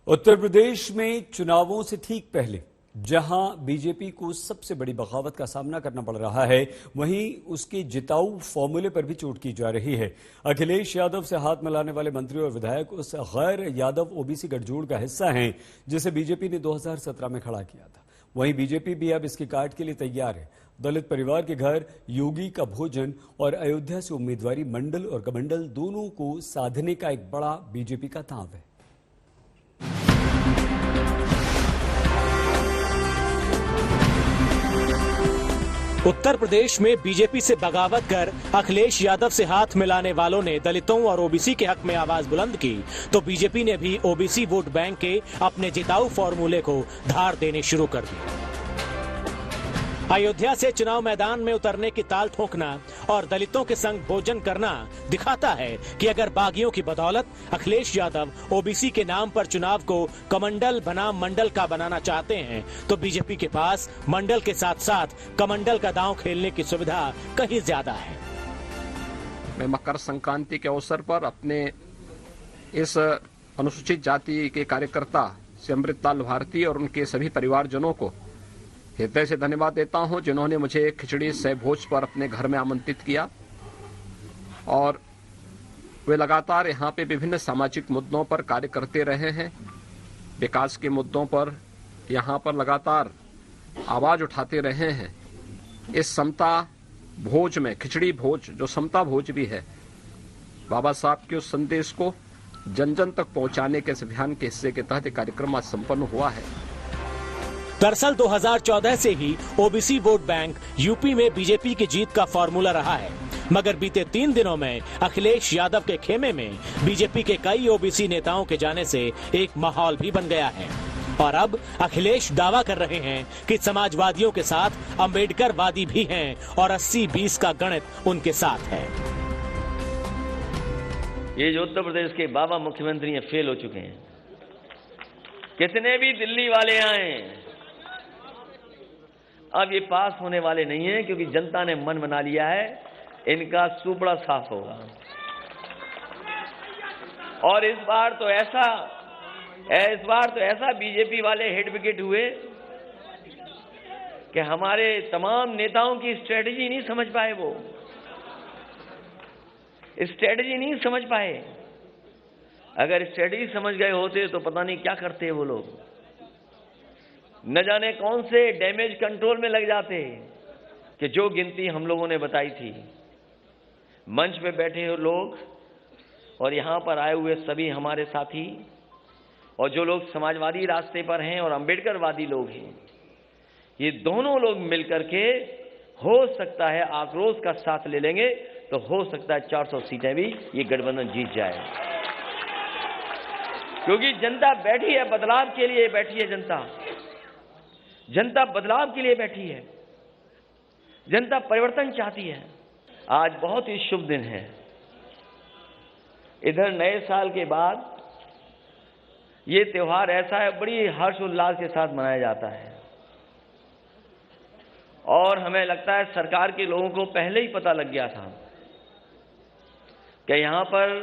उत्तर प्रदेश में चुनावों से ठीक पहले जहां बीजेपी को सबसे बड़ी बगावत का सामना करना पड़ रहा है, वहीं उसके जिताऊ फॉर्मूले पर भी चोट की जा रही है। अखिलेश यादव से हाथ मिलाने वाले मंत्री और विधायक उस गैर यादव ओबीसी गठजोड़ का हिस्सा हैं जिसे बीजेपी ने 2017 में खड़ा किया था। वहीं बीजेपी भी अब इसकी काट के लिए तैयार है। दलित परिवार के घर, योगी का भोजन और अयोध्या से उम्मीदवारी मंडल और कमंडल दोनों को साधने का एक बड़ा बीजेपी का दांव है। उत्तर प्रदेश में बीजेपी से बगावत कर अखिलेश यादव से हाथ मिलाने वालों ने दलितों और ओबीसी के हक में आवाज बुलंद की, तो बीजेपी ने भी ओबीसी वोट बैंक के अपने जिताऊ फॉर्मूले को धार देने शुरू कर दी। अयोध्या से चुनाव मैदान में उतरने की ताल ठोकना और दलितों के संग भोजन करना दिखाता है कि अगर बागियों की बदौलत अखिलेश यादव ओबीसी के नाम पर चुनाव को कमंडल बनाम मंडल का बनाना चाहते हैं, तो बीजेपी के पास मंडल के साथ साथ कमंडल का दांव खेलने की सुविधा कहीं ज्यादा है। मैं मकर संक्रांति के अवसर पर अपने इस अनुसूचित जाति के कार्यकर्ता से अमृतलाल भारती और उनके सभी परिवारजनों को हृदय से धन्यवाद देता हूं, जिन्होंने मुझे खिचड़ी सह भोज पर अपने घर में आमंत्रित किया और वे लगातार यहां पे विभिन्न सामाजिक मुद्दों पर कार्य करते रहे हैं। विकास के मुद्दों पर यहां पर लगातार आवाज उठाते रहे हैं। इस समता भोज में खिचड़ी भोज जो समता भोज भी है, बाबा साहब के उस संदेश को जन जन तक पहुंचाने के इस अभियान के हिस्से के तहत कार्यक्रम आज संपन्न हुआ है। दरअसल 2014 से ही ओबीसी वोट बैंक यूपी में बीजेपी की जीत का फॉर्मूला रहा है, मगर बीते 3 दिनों में अखिलेश यादव के खेमे में बीजेपी के कई ओबीसी नेताओं के जाने से एक माहौल भी बन गया है। और अब अखिलेश दावा कर रहे हैं कि समाजवादियों के साथ अम्बेडकरवादी भी हैं और 80-20 का गणित उनके साथ है। ये जो उत्तर प्रदेश के बाबा मुख्यमंत्री हैं, फेल हो चुके हैं। कितने भी दिल्ली वाले आए, अब ये पास होने वाले नहीं है, क्योंकि जनता ने मन बना लिया है इनका सुपड़ा साफ होगा। और इस बार तो ऐसा बीजेपी वाले हिट विकेट हुए कि हमारे तमाम नेताओं की स्ट्रेटजी नहीं समझ पाए। वो स्ट्रेटजी नहीं समझ पाए। अगर स्ट्रेटजी समझ गए होते तो पता नहीं क्या करते वो लोग, न जाने कौन से डैमेज कंट्रोल में लग जाते कि जो गिनती हम लोगों ने बताई थी। मंच पे बैठे हुए लोग और यहां पर आए हुए सभी हमारे साथी और जो लोग समाजवादी रास्ते पर हैं और अंबेडकरवादी लोग हैं, ये दोनों लोग मिलकर के हो सकता है आक्रोश का साथ ले लेंगे तो हो सकता है 400 सीटें भी ये गठबंधन जीत जाए। क्योंकि जनता बैठी है, बदलाव के लिए बैठी है। जनता बदलाव के लिए बैठी है। जनता परिवर्तन चाहती है। आज बहुत ही शुभ दिन है। इधर नए साल के बाद ये त्योहार ऐसा है, बड़ी हर्षोल्लास के साथ मनाया जाता है। और हमें लगता है सरकार के लोगों को पहले ही पता लग गया था कि यहां पर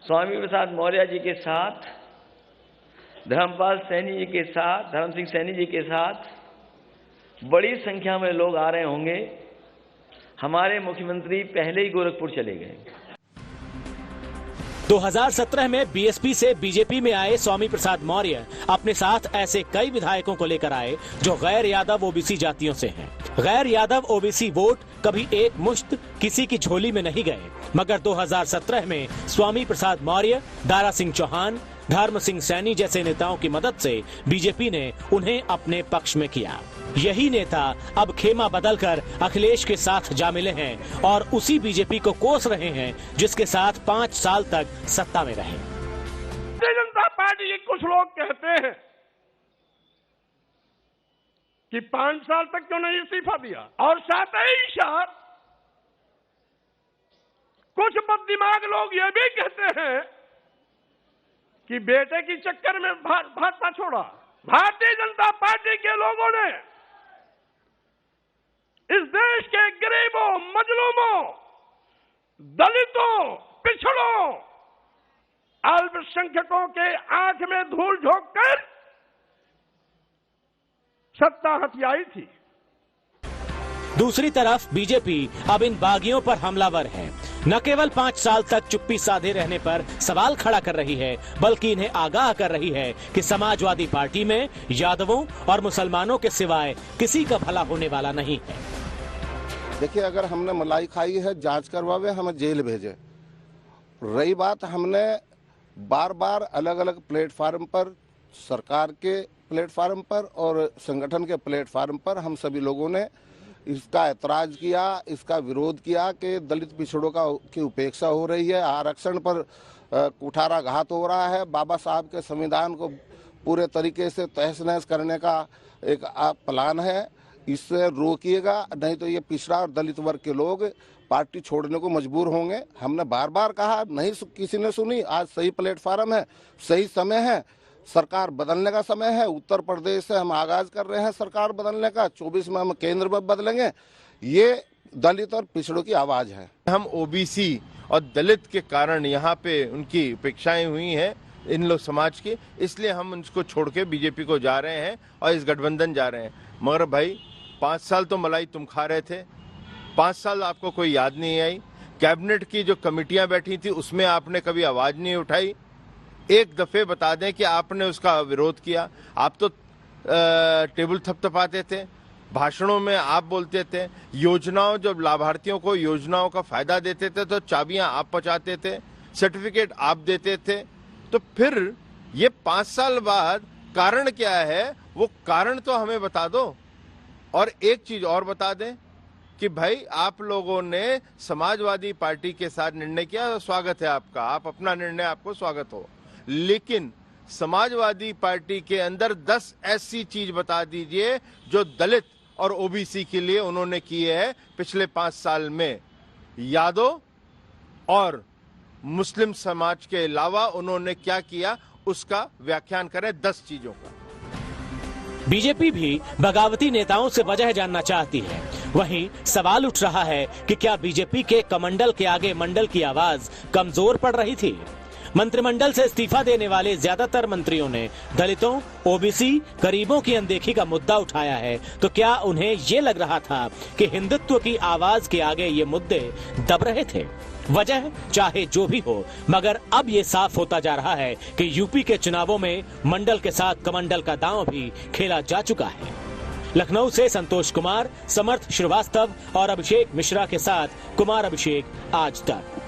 स्वामी प्रसाद मौर्य जी के साथ, धर्मपाल सैनी जी के साथ, धर्म सिंह सैनी जी के साथ बड़ी संख्या में लोग आ रहे होंगे। हमारे मुख्यमंत्री पहले ही गोरखपुर चले गए। 2017 में बीएसपी से बीजेपी में आए स्वामी प्रसाद मौर्य अपने साथ ऐसे कई विधायकों को लेकर आए जो गैर यादव ओबीसी जातियों से हैं। गैर यादव ओबीसी वोट कभी एक मुश्त किसी की झोली में नहीं गए, मगर 2017 में स्वामी प्रसाद मौर्य, दारा सिंह चौहान, धर्म सिंह सैनी जैसे नेताओं की मदद से बीजेपी ने उन्हें अपने पक्ष में किया। यही नेता अब खेमा बदलकर अखिलेश के साथ जा मिले हैं और उसी बीजेपी को कोस रहे हैं जिसके साथ 5 साल तक सत्ता में रहे। भारतीय जनता पार्टी के कुछ लोग कहते हैं कि 5 साल तक क्यों नहीं इस्तीफा दिया, और साथ ही साथ कुछ बददिमाग लोग ये भी कहते हैं कि बेटे की चक्कर में भाजपा छोड़ा। भारतीय जनता पार्टी के लोगों ने इस देश के गरीबों, मजलूमों, दलितों, पिछड़ों अल्पसंख्यकों के आंख में धूल झोंककर सत्ता हथियाई थी। दूसरी तरफ बीजेपी अब इन बागियों पर हमलावर है। न केवल 5 साल तक चुप्पी साधे रहने पर सवाल खड़ा कर रही है, बल्कि इन्हें आगाह कर रही है कि समाजवादी पार्टी में यादवों और मुसलमानों के सिवाय किसी का भला होने वाला नहीं है। देखिए, अगर हमने मलाई खाई है, जांच करवावे, हमें जेल भेजे। रही बात, हमने बार बार अलग अलग प्लेटफार्म पर, सरकार के प्लेटफार्म पर और संगठन के प्लेटफार्म पर हम सभी लोगों ने इसका ऐतराज किया, इसका विरोध किया कि दलित पिछड़ों की उपेक्षा हो रही है, आरक्षण पर कुठाराघात हो रहा है, बाबा साहब के संविधान को पूरे तरीके से तहस नहस करने का एक प्लान है। इससे रोकिएगा, नहीं तो ये पिछड़ा और दलित वर्ग के लोग पार्टी छोड़ने को मजबूर होंगे। हमने बार बार कहा, नहीं किसी ने सुनी। आज सही प्लेटफार्म है, सही समय है, सरकार बदलने का समय है। उत्तर प्रदेश से हम आगाज कर रहे हैं सरकार बदलने का, 24 में हम केंद्र में बदलेंगे। ये दलित और पिछड़ों की आवाज है। हम ओबीसी और दलित के कारण यहाँ पे उनकी उपेक्षाएं हुई हैं इन लोग समाज की, इसलिए हम उनको छोड़ के बीजेपी को जा रहे हैं और इस गठबंधन जा रहे हैं। मगर भाई, 5 साल तो मलाई तुम खा रहे थे, 5 साल आपको कोई याद नहीं आई। कैबिनेट की जो कमेटियां बैठी थी उसमें आपने कभी आवाज नहीं उठाई। एक दफे बता दें कि आपने उसका विरोध किया। आप तो टेबल थपथपाते थे, भाषणों में आप बोलते थे, योजनाओं, जब लाभार्थियों को योजनाओं का फायदा देते थे तो चाबियां आप पहुंचाते थे, सर्टिफिकेट आप देते थे। तो फिर ये 5 साल बाद कारण क्या है, वो कारण तो हमें बता दो। और एक चीज और बता दें कि भाई, आप लोगों ने समाजवादी पार्टी के साथ निर्णय किया, स्वागत है आपका, आप अपना निर्णय, आपको स्वागत हो। लेकिन समाजवादी पार्टी के अंदर 10 ऐसी चीज बता दीजिए जो दलित और ओबीसी के लिए उन्होंने किए हैं पिछले 5 साल में। यादव और मुस्लिम समाज के अलावा उन्होंने क्या किया, उसका व्याख्यान करें 10 चीजों का। बीजेपी भी बगावती नेताओं से वजह जानना चाहती है। वहीं सवाल उठ रहा है कि क्या बीजेपी के कमंडल के आगे मंडल की आवाज कमजोर पड़ रही थी। मंत्रिमंडल से इस्तीफा देने वाले ज्यादातर मंत्रियों ने दलितों, ओबीसी, गरीबों की अनदेखी का मुद्दा उठाया है। तो क्या उन्हें ये लग रहा था कि हिंदुत्व की आवाज के आगे ये मुद्दे दब रहे थे? वजह चाहे जो भी हो, मगर अब ये साफ होता जा रहा है कि यूपी के चुनावों में मंडल के साथ कमंडल का दांव भी खेला जा चुका है। लखनऊ से संतोष कुमार, समर्थ श्रीवास्तव और अभिषेक मिश्रा के साथ कुमार अभिषेक, आज तक।